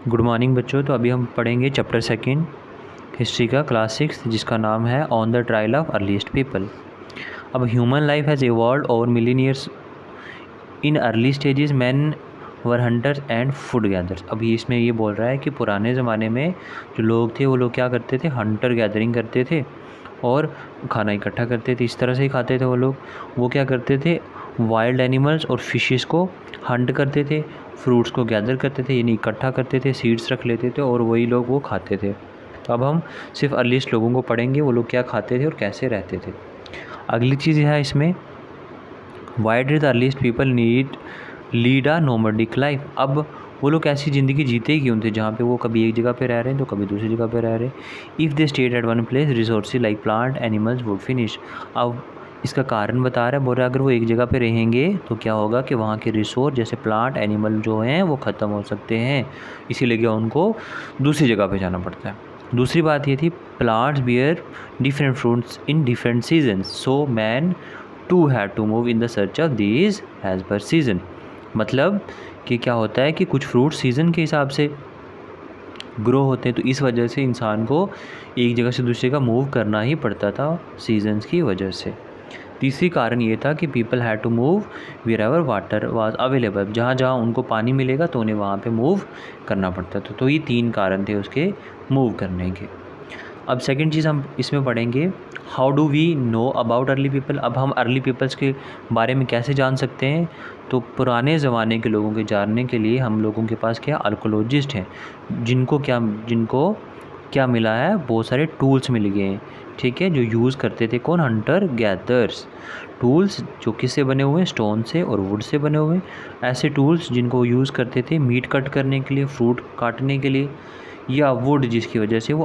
Good morning बच्चों। तो अभी हम पढ़ेंगे चैप्टर सेकंड हिस्ट्री का क्लास 6 जिसका नाम है on the trial of earliest people. अब human life has evolve over millenniums. In early stages man were hunters and food gathers. अभी इसमें ये बोल रहा है कि पुराने ज़माने में जो लोग थे वो लोग क्या करते थे, हंटर गैदरिंग करते थे और खाना इकट्ठा करते थे। इस तरह से ही खाते थे वो लोग। वो क्या करते थे, वाइल्ड एनिमल्स और फिशेस को हंट करते थे, फ्रूट्स को गैदर करते थे यानी इकट्ठा करते थे, सीड्स रख लेते थे और वही लोग वो खाते थे। तो अब हम सिर्फ अर्लीस्ट लोगों को पढ़ेंगे, वो लोग क्या खाते थे और कैसे रहते थे। अगली चीज़ है इसमें, why did the earliest people lead a nomadic life. अब वो लोग ऐसी ज़िंदगी जीते ही क्यों थे जहाँ पे वो कभी एक जगह पे रह रहे हैं तो कभी दूसरी जगह पे रह रहे हैं। If they stayed at one place resources like plant animals would finish. अब इसका कारण बता रहा है, बोल रहा है अगर वो एक जगह पे रहेंगे तो क्या होगा कि वहाँ के रिसोर्स जैसे प्लांट एनिमल जो हैं वो ख़त्म हो सकते हैं, इसीलिए क्या उनको दूसरी जगह पे जाना पड़ता है। दूसरी बात ये थी, plants bear different fruits in different season, so man too had to move in the search of these as per season. मतलब कि क्या होता है कि कुछ फ्रूट सीज़न के हिसाब से ग्रो होते हैं, तो इस वजह से इंसान को एक जगह से दूसरी जगह मूव करना ही पड़ता था सीजन्स की वजह से। तीसरी कारण ये था कि people had to move wherever water was available. जहाँ जहाँ उनको पानी मिलेगा तो उन्हें वहाँ पे मूव करना पड़ता था। तो ये 3 कारण थे उसके मूव करने के। अब सेकंड चीज़ हम इसमें पढ़ेंगे, how do we know about early people. अब हम अर्ली पीपल्स के बारे में कैसे जान सकते हैं। तो पुराने ज़माने के लोगों के जानने के लिए हम लोगों के पास क्या आर्कोलॉजिस्ट हैं, जिनको क्या मिला है, बहुत सारे टूल्स मिल गए हैं, ठीक है, जो यूज़ करते थे कौन, हंटर गैदर्स। टूल्स जो किससे बने हुए हैं, स्टोन से और वुड से बने हुए हैं। ऐसे टूल्स जिनको यूज़ करते थे मीट कट करने के लिए, फ्रूट काटने के लिए, या वुड जिसकी वजह से वो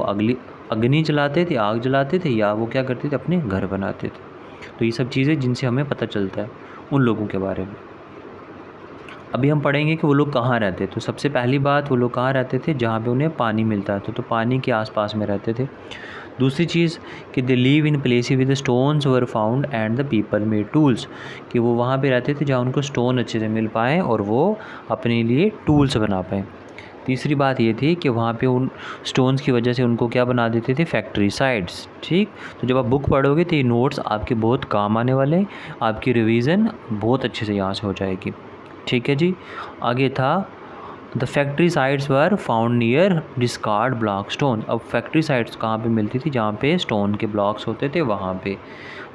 अग्नि जलाते थे, आग जलाते थे, या वो क्या करते थे, अपने घर बनाते थे। तो ये सब चीज़ें जिनसे हमें पता चलता है उन लोगों के बारे में। अभी हम पढ़ेंगे कि वो लोग कहाँ रहते थे। तो सबसे पहली बात, वो लोग कहाँ रहते थे, जहाँ पे उन्हें पानी मिलता था, तो पानी के आसपास में रहते थे। दूसरी चीज़ कि they live in places with stones were found and the people made tools, कि वो वहाँ पे रहते थे जहाँ उनको स्टोन अच्छे से मिल पाएँ और वो अपने लिए टूल्स बना पाएँ। तीसरी बात ये थी कि वहाँ पे उन स्टोन्स की वजह से उनको क्या बना देते थे, फैक्ट्री साइट्स, ठीक। तो जब आप बुक पढ़ोगे तो ये नोट्स आपके बहुत काम आने वाले हैं, आपकी रिवीजन बहुत अच्छे से यहाँ से हो जाएगी, ठीक है जी। आगे था, the factory sites were found near discard block stone. अब फैक्ट्री साइट्स कहाँ पे मिलती थी, जहाँ पे स्टोन के ब्लॉक्स होते थे वहाँ पे,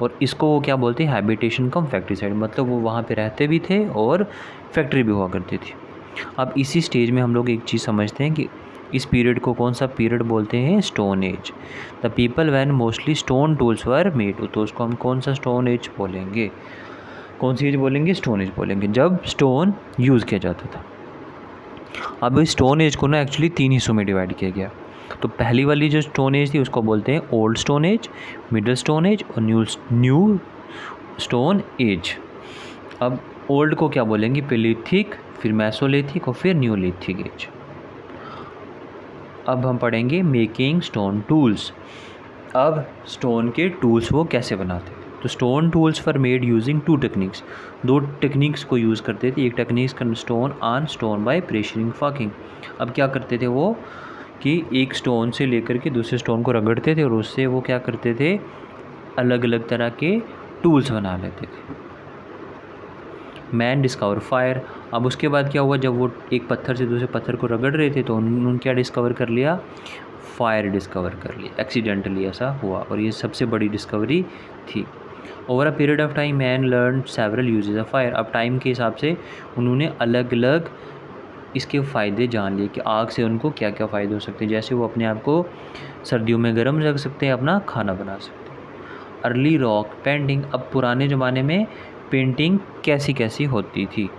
और इसको वो क्या बोलते हैं, हैबिटेशन कम फैक्ट्री साइट, मतलब वो वहाँ पे रहते भी थे और फैक्ट्री भी हुआ करती थी। अब इसी स्टेज में हम लोग एक चीज़ समझते हैं कि इस पीरियड को कौन सा पीरियड बोलते हैं, stone age. The people when mostly stone tools were made, तो उसको हम कौन सा स्टोन एज बोलेंगे, कौन सी एज बोलेंगे, स्टोन एज बोलेंगे, जब स्टोन यूज़ किया जाता था। अब इस स्टोन एज को ना एक्चुअली 3 हिस्सों में डिवाइड किया गया। तो पहली वाली जो स्टोन एज थी उसको बोलते हैं old stone as, middle stone age और न्यू स्टोन एज। अब ओल्ड को क्या बोलेंगे, पेलिथिक, फिर मेसोलिथिक और फिर न्यूलिथिक एज। अब हम पढ़ेंगे मेकिंग स्टोन टूल्स। अब स्टोन के टूल्स वो कैसे बनाते थे। तो stone tools for made using 2 techniques, 2 techniques को यूज़ करते थे। एक technique stone on stone by pressuring flaking. अब क्या करते थे वो कि एक स्टोन से लेकर के दूसरे स्टोन को रगड़ते थे और उससे वो क्या करते थे, अलग अलग तरह के टूल्स बना लेते थे। Man discover fire. अब उसके बाद क्या हुआ, जब वो एक पत्थर से दूसरे पत्थर को रगड़ रहे थे तो उन्होंने क्या डिस्कवर कर लिया, फायर डिस्कवर कर लिया। एक्सीडेंटली ऐसा हुआ और ये सबसे बड़ी डिस्कवरी थी। Over a period of time man learn several uses of fire. अब टाइम के हिसाब से उन्होंने अलग अलग इसके फ़ायदे जान लिए कि आग से उनको क्या क्या फ़ायदे हो सकते हैं। जैसे वो अपने आप को सर्दियों में गर्म रख सकते हैं, अपना खाना बना सकते हैं। Early rock painting. अब पुराने ज़माने में पेंटिंग कैसी कैसी होती थी,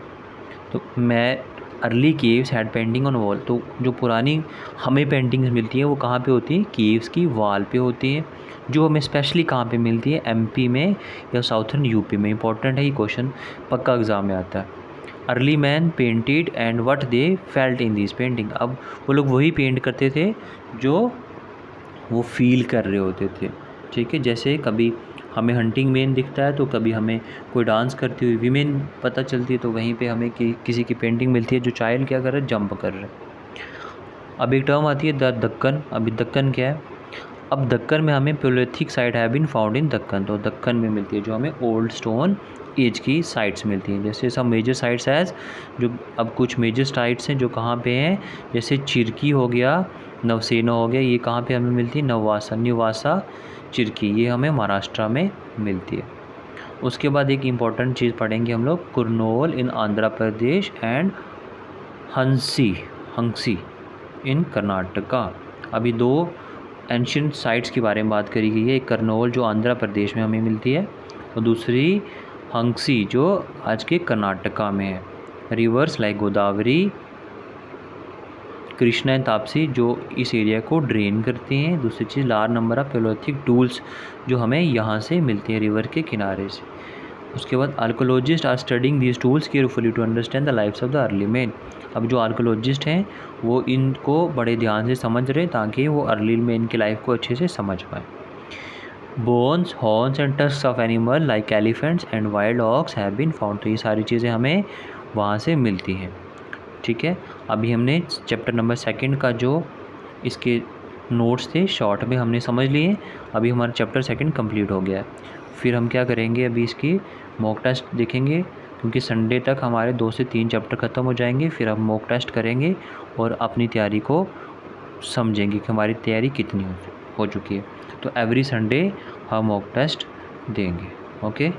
तो मैं early caves had painting on wall. तो जो पुरानी हमें पेंटिंग्स मिलती हैं वो कहाँ पे होती हैं, केव्स की वॉल पे होती हैं। जो हमें स्पेशली कहाँ पे मिलती है, एमपी में या साउथर्न यूपी में। इंपॉर्टेंट है ये क्वेश्चन, पक्का एग्ज़ाम में आता है। Early man painted and what they felt in this painting. अब वो लोग वही पेंट करते थे जो वो फील कर रहे होते थे, ठीक है। जैसे कभी हमें हंटिंग मैन दिखता है तो कभी हमें कोई डांस करती हुई वीमेन पता चलती है, तो वहीं पे हमें किसी की पेंटिंग मिलती है जो चाइल्ड क्या कर रहा है, जंप कर रहा है। अब एक टर्म आती है द दक्कन। अभी दक्कन क्या है? अब दक्कन में हमें palaeolithic site have been found in Deccan, तो दक्कन में मिलती है जो हमें ओल्ड स्टोन एज की साइट्स मिलती हैं। जैसे सब मेजर साइट्स एज जो, अब कुछ मेजर साइट्स हैं जो कहाँ पे हैं, जैसे चिरकी हो गया, नवसेना हो गया, ये कहाँ पे हमें मिलती है? निवासा चिरकी, ये हमें महाराष्ट्र में मिलती है। उसके बाद एक इम्पॉर्टेंट चीज़ पढ़ेंगे हम लोग, कुरनोल इन आंध्र प्रदेश एंड हंसी इन कर्नाटका। अभी दो एंशियंट साइट्स के बारे में बात करी गई है, एक करनौल जो आंध्र प्रदेश में हमें मिलती है और दूसरी हंसी जो आज के कर्नाटका में है। Reverse like Godavari, Krishna and Taapsee जो इस एरिया को ड्रेन करती हैं। दूसरी चीज़ लार्ज नंबर ऑफ पेलोथिक टूल्स जो हमें यहाँ से मिलती हैं रिवर के किनारे से। उसके बाद archaeologist are studying these tools carefully to understand the lifes of the early man. अब जो आर्कोलॉजिस्ट हैं वो इनको बड़े ध्यान से समझ रहे हैं ताकि वो अर्ली मैन की लाइफ को अच्छे से समझ पाए। Bones, horns and tusks of animal like elephants and wild ox have been found, तो ये सारी चीज़ें हमें वहाँ से मिलती हैं। ठीक है, अभी हमने चैप्टर नंबर 2 का जो इसके नोट्स थे शॉर्ट में हमने समझ लिए। अभी हमारा चैप्टर 2 कंप्लीट हो गया है। फिर हम क्या करेंगे, अभी इसकी मॉक टेस्ट देखेंगे क्योंकि संडे तक हमारे 2 से 3 चैप्टर ख़त्म हो जाएंगे। फिर हम मॉक टेस्ट करेंगे और अपनी तैयारी को समझेंगे कि हमारी तैयारी कितनी हो चुकी है। तो एवरी संडे हम मॉक टेस्ट देंगे। ओके।